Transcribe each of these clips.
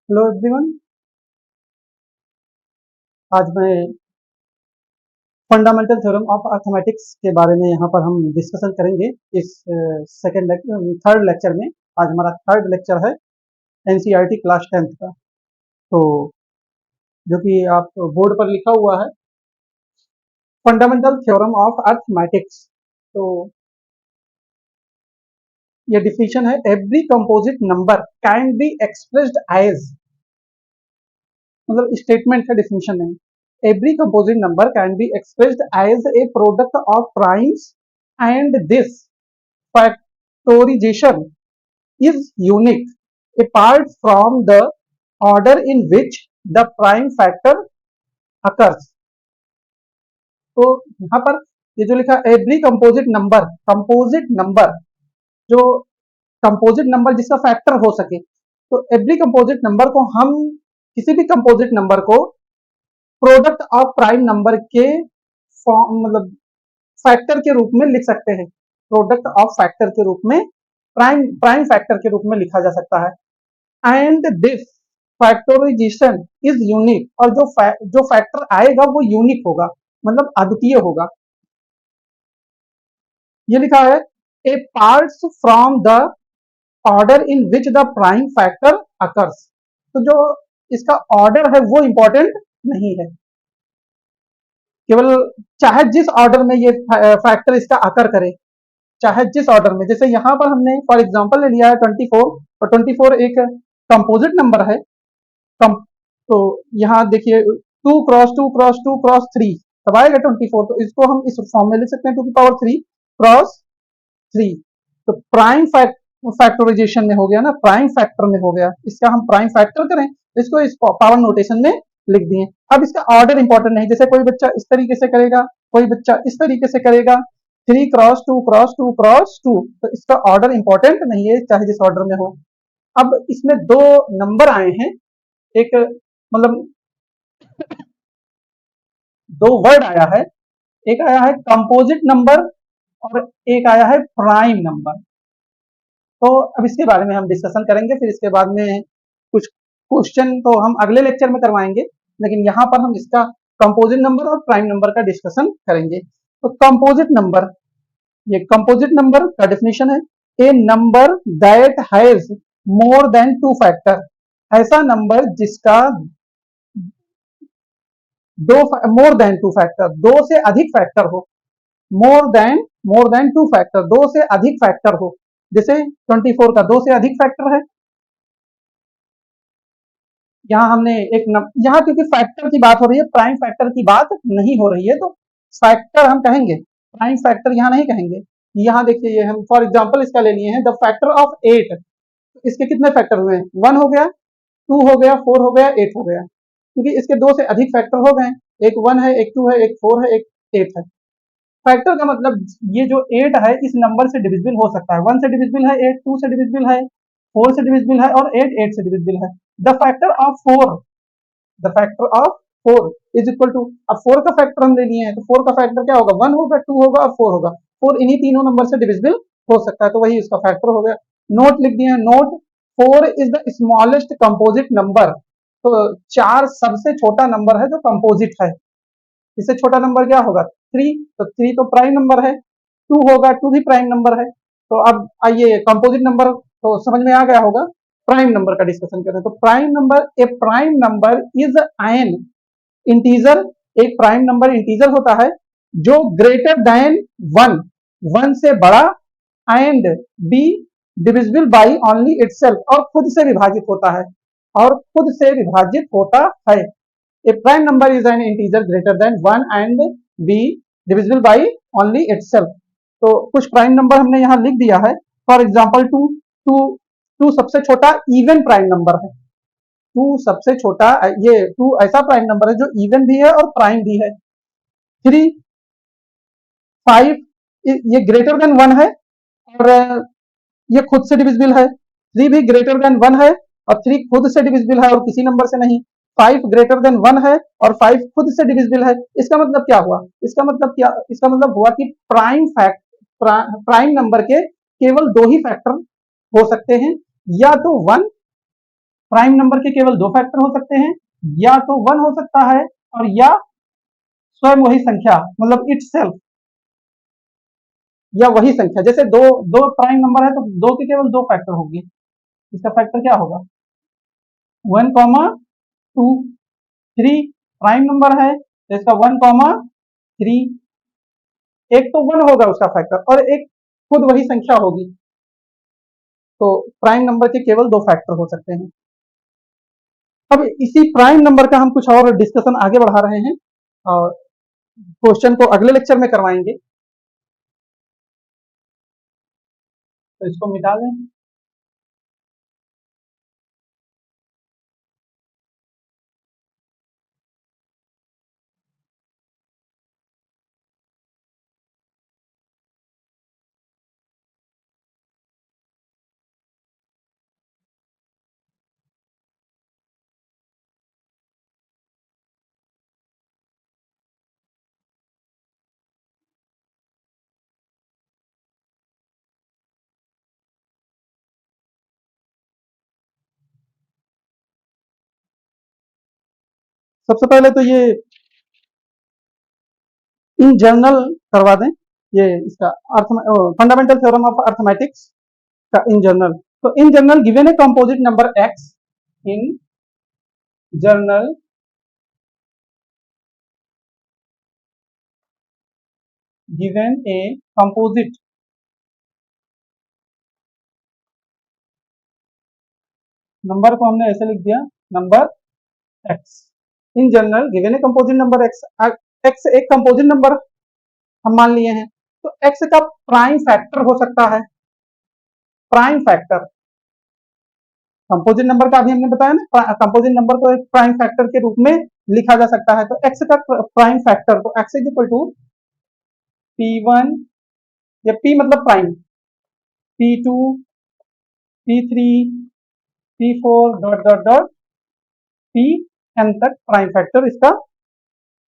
Hello everyone. आज मैं fundamental theorem of arithmetics के बारे में यहाँ पर हम डिस्कशन करेंगे इस थर्ड लेक्चर में। आज हमारा थर्ड लेक्चर है एनसीईआरटी क्लास 10th का। तो जो कि आप बोर्ड पर लिखा हुआ है फंडामेंटल थ्योरम ऑफ अर्थमेटिक्स। तो ये डिफिनेशन है, every composite number can be expressed as, मतलब स्टेटमेंट है, डिफिनेशन नहीं। Every composite number can be expressed as a product of primes, and this factorization is unique apart from the order in which the prime factor occurs. तो यहाँ पर ये जो लिखा every composite number जो composite number जिसका factor हो सके, तो एवरी कंपोजिट नंबर को हम किसी भी कंपोजिट नंबर को प्रोडक्ट ऑफ प्राइम नंबर के फॉर्म, मतलब फैक्टर के रूप में लिख सकते हैं। प्रोडक्ट ऑफ फैक्टर के रूप में, प्राइम फैक्टर के रूप में लिखा जा सकता है। And this factorisation is unique, और जो फैक्टर आएगा वो यूनिक होगा, मतलब अद्वितीय होगा। ये लिखा है a parts from the order in which the prime factor occurs. तो जो इसका ऑर्डर है वो इंपॉर्टेंट नहीं है, केवल चाहे जिस ऑर्डर में ये फैक्टर इसका अकर करे, चाहे जिस ऑर्डर में। जैसे यहाँ पर हमने फॉर एग्जांपल ले लिया है 24, और 24 एक कंपोजिट नंबर है। तो यहाँ देखिए 2 क्रॉस 2 क्रॉस 2 क्रॉस 3 तब आएगा 24। तो इसको हम इस फॉर्म में लिख सकते हैं 2 की पावर 3 क्रॉस 3। तो प्राइम फैक्टराइजेशन में हो गया ना, प्राइम फैक्टर में हो गया। इसका हम प्राइम फैक्टर करें, इसको इस पावर नोटेशन में लिख दिए। अब इसका ऑर्डर इंपॉर्टेंट नहीं, जैसे कोई बच्चा इस तरीके से करेगा, कोई बच्चा इस तरीके से करेगा, 3 क्रॉस 2 क्रॉस 2 क्रॉस 2। तो इसका ऑर्डर इंपॉर्टेंट नहीं है, चाहे जिस ऑर्डर में हो। अब इसमें दो नंबर आए हैं, एक मतलब दो वर्ड आया है, एक आया है कंपोजिट नंबर और एक आया है प्राइम नंबर। तो अब इसके बारे में हम डिस्कशन करेंगे, फिर इसके बाद में कुछ क्वेश्चन तो हम अगले लेक्चर में करवाएंगे, लेकिन यहाँ पर हम इसका कंपोजिट नंबर और प्राइम नंबर का डिस्कशन करेंगे। तो कंपोजिट नंबर, ये कंपोजिट नंबर का डेफिनेशन है, a number that has more than 2 factor. ऐसा नंबर जिसका मोर देन 2 फैक्टर, दो से अधिक फैक्टर हो। मोर देन 2 फैक्टर, दो से अधिक फैक्टर हो। जैसे 24 का 2 से अधिक फैक्टर है। यहाँ हमने यहाँ क्योंकि फैक्टर की बात हो रही है, प्राइम फैक्टर की बात नहीं हो रही है, तो फैक्टर हम कहेंगे, प्राइम फैक्टर यहाँ नहीं कहेंगे। यहाँ देखिए, ये हम फॉर एग्जांपल इसका ले लिए हैं, द फैक्टर ऑफ 8। इसके कितने फैक्टर हुए हैं? 1 हो गया, 2 हो गया, 4 हो गया, 8 हो गया, क्योंकि इसके दो से अधिक फैक्टर हो गए। एक 1 है, एक 2 है, एक 4 है, एक 8 है। फैक्टर का मतलब ये जो 8 है इस नंबर से डिविजिबल हो सकता है। 1 से डिविजिबल है 8, 2 से डिविजिबल है, 4 से डिविजिबल है, और 8 से डिविजिबल है। The factor of 4, the factor of 4 is equal to, अब 4 का फैक्टर हम ले लिए हैं, तो 4 का फैक्टर क्या होगा? 1 होगा, 2 होगा और 4 होगा। 4 इन्हीं तीनों नंबर से डिविजिबल हो सकता है, तो वही इसका फैक्टर हो गया। नोट लिख दिए हैं, note 4 is the smallest composite number. तो 4 सबसे छोटा नंबर है जो कंपोजिट है। इससे छोटा नंबर क्या होगा? 3। तो 3 तो प्राइम नंबर है। 2 होगा, 2 भी प्राइम नंबर है। तो अब आइए कंपोजिट नंबर तो समझ में आ गया होगा, प्राइम नंबर का डिस्कशन करें। तो prime number, A prime number is an integer. एक प्राइम नंबर इंटीजर होता है जो ग्रेटर देन 1, 1 से बड़ा, and be divisible by only itself, और खुद से विभाजित होता है, और खुद से विभाजित होता है। A prime number is an integer greater than 1 and b divisible by only itself। तो कुछ प्राइम नंबर हमने यहाँ लिख दिया है। फॉर एग्जाम्पल 2, 2 सबसे छोटा इवन प्राइम नंबर है। 2 सबसे छोटा, ये 2 ऐसा प्राइम नंबर है जो इवन भी है और प्राइम भी है। 3, 5 ये ग्रेटर देन 1 है, और ये खुद से डिविजिबल है। 3 भी ग्रेटर देन 1 है, और 3 खुद से डिविजिबल है और किसी नंबर से नहीं। 5 ग्रेटर देन 1 है, और 5 खुद से डिविजिबल है। इसका मतलब क्या हुआ? इसका मतलब हुआ कि प्राइम नंबर के केवल 2 ही फैक्टर हो सकते हैं, या तो 1 प्राइम नंबर के केवल दो फैक्टर हो सकते हैं, या तो 1 हो सकता है और या स्वयं वही संख्या, मतलब इटसेल्फ, या वही संख्या। जैसे दो दो प्राइम नंबर है तो दो के केवल दो फैक्टर होंगे, इसका फैक्टर क्या होगा? 1, 2, 3 प्राइम नंबर है तो इसका 1, 3, एक तो 1 होगा उसका फैक्टर और एक खुद वही संख्या होगी, तो प्राइम नंबर के केवल दो फैक्टर हो सकते हैं। अब इसी प्राइम नंबर का हम कुछ और डिस्कशन आगे बढ़ा रहे हैं और क्वेश्चन को अगले लेक्चर में करवाएंगे, तो इसको मिटा दें। सबसे पहले तो ये इन जनरल करवा दें, ये इसका अर्थ, फंडामेंटल थ्योरम ऑफ अर्थमेटिक्स का इन जनरल। तो in general given a composite number x, in general given a composite number को हमने ऐसे लिख दिया, number x. In general given a composite number x, x एक कंपोजिट नंबर हम मान लिए हैं, तो एक्स का प्राइम फैक्टर हो सकता है। प्राइम फैक्टर कंपोजिट नंबर का अभी हमने बताया ना, कंपोजिट नंबर को एक प्राइम फैक्टर के रूप में लिखा जा सकता है। तो एक्स का प्राइम फैक्टर, तो x is equal to P1, या P मतलब prime, P2, P3, P4 dot dot dot Pn तक प्राइम फैक्टर इसका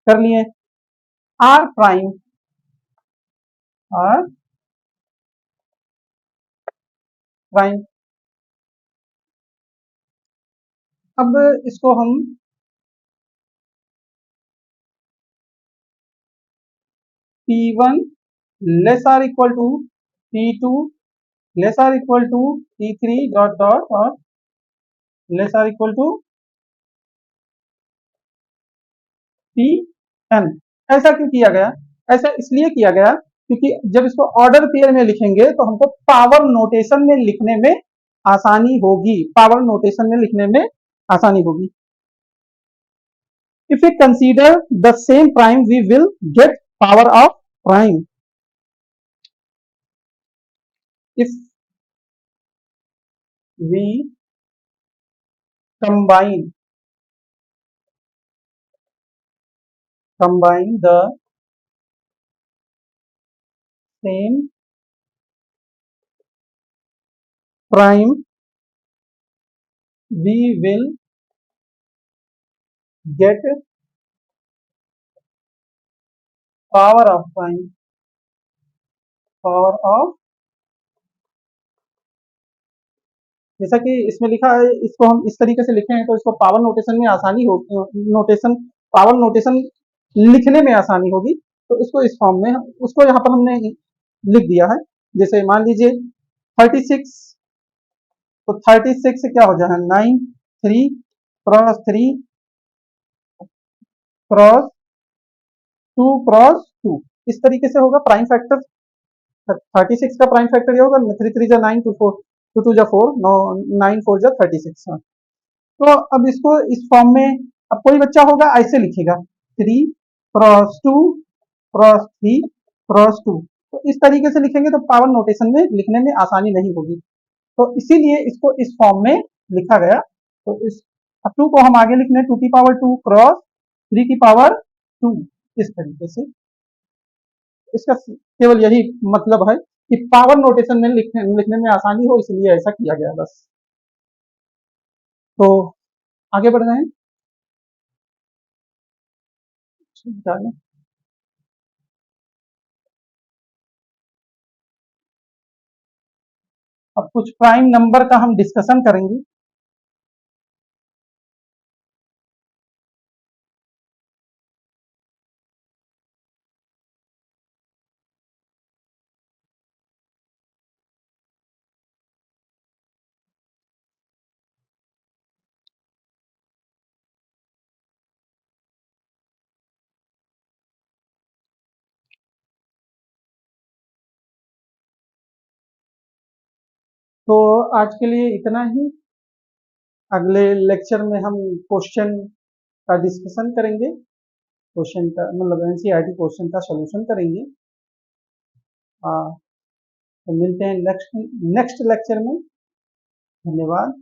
कर लिए। आर प्राइम, आर प्राइम, अब इसको हम P1 less or equal to P2 less or equal to P3 dot dot और less or equal to Pn। ऐसा क्यों किया गया? ऐसा इसलिए किया गया क्योंकि जब इसको ऑर्डर पेयर में लिखेंगे तो हमको पावर नोटेशन में लिखने में आसानी होगी, पावर नोटेशन में लिखने में आसानी होगी। If we consider the same prime, we will get power of prime. If we combine the same prime, we will get power of prime, power of, जैसा कि इसमें लिखा है, इसको हम इस तरीके से लिखे हैं तो इसको पावर नोटेशन में आसानी होगी, नोटेशन, पावर नोटेशन लिखने में आसानी होगी, तो इसको इस फॉर्म में, उसको यहाँ पर हमने लिख दिया है। जैसे मान लीजिए 36, तो 36 क्या हो जाएगा, 9, 3 क्रॉस 3 क्रॉस 2 क्रॉस 2, इस तरीके से होगा प्राइम फैक्टर। 36 का प्राइम फैक्टर ये होगा, 3 3 जा 9, 2 4, 2 2 जा 4, 9 4 जा 36। तो अब इसको इस फॉर्म में, अब कोई बच्चा होगा ऐसे लिखेगा 3 क्रॉस 2 क्रॉस 3 क्रॉस 2, तो इस तरीके से लिखेंगे तो पावर नोटेशन में लिखने में आसानी नहीं होगी, तो इसीलिए इसको इस फॉर्म में लिखा गया। तो इस 2 को हम आगे लिखने 2 की पावर 2 क्रॉस 3 की पावर 2, इस तरीके से। इसका केवल यही मतलब है कि पावर नोटेशन में लिखने में आसानी हो, इसलिए ऐसा किया गया बस। तो आगे बढ़ रहे हैं, अब कुछ प्राइम नंबर का हम डिस्कशन करेंगे। तो आज के लिए इतना ही। अगले लेक्चर में हम क्वेश्चन का डिस्कशन करेंगे, क्वेश्चन का मतलब एनसीईआरटी क्वेश्चन का सॉल्यूशन करेंगे। तो मिलते हैं नेक्स्ट नेक्स्ट लेक्चर में। धन्यवाद।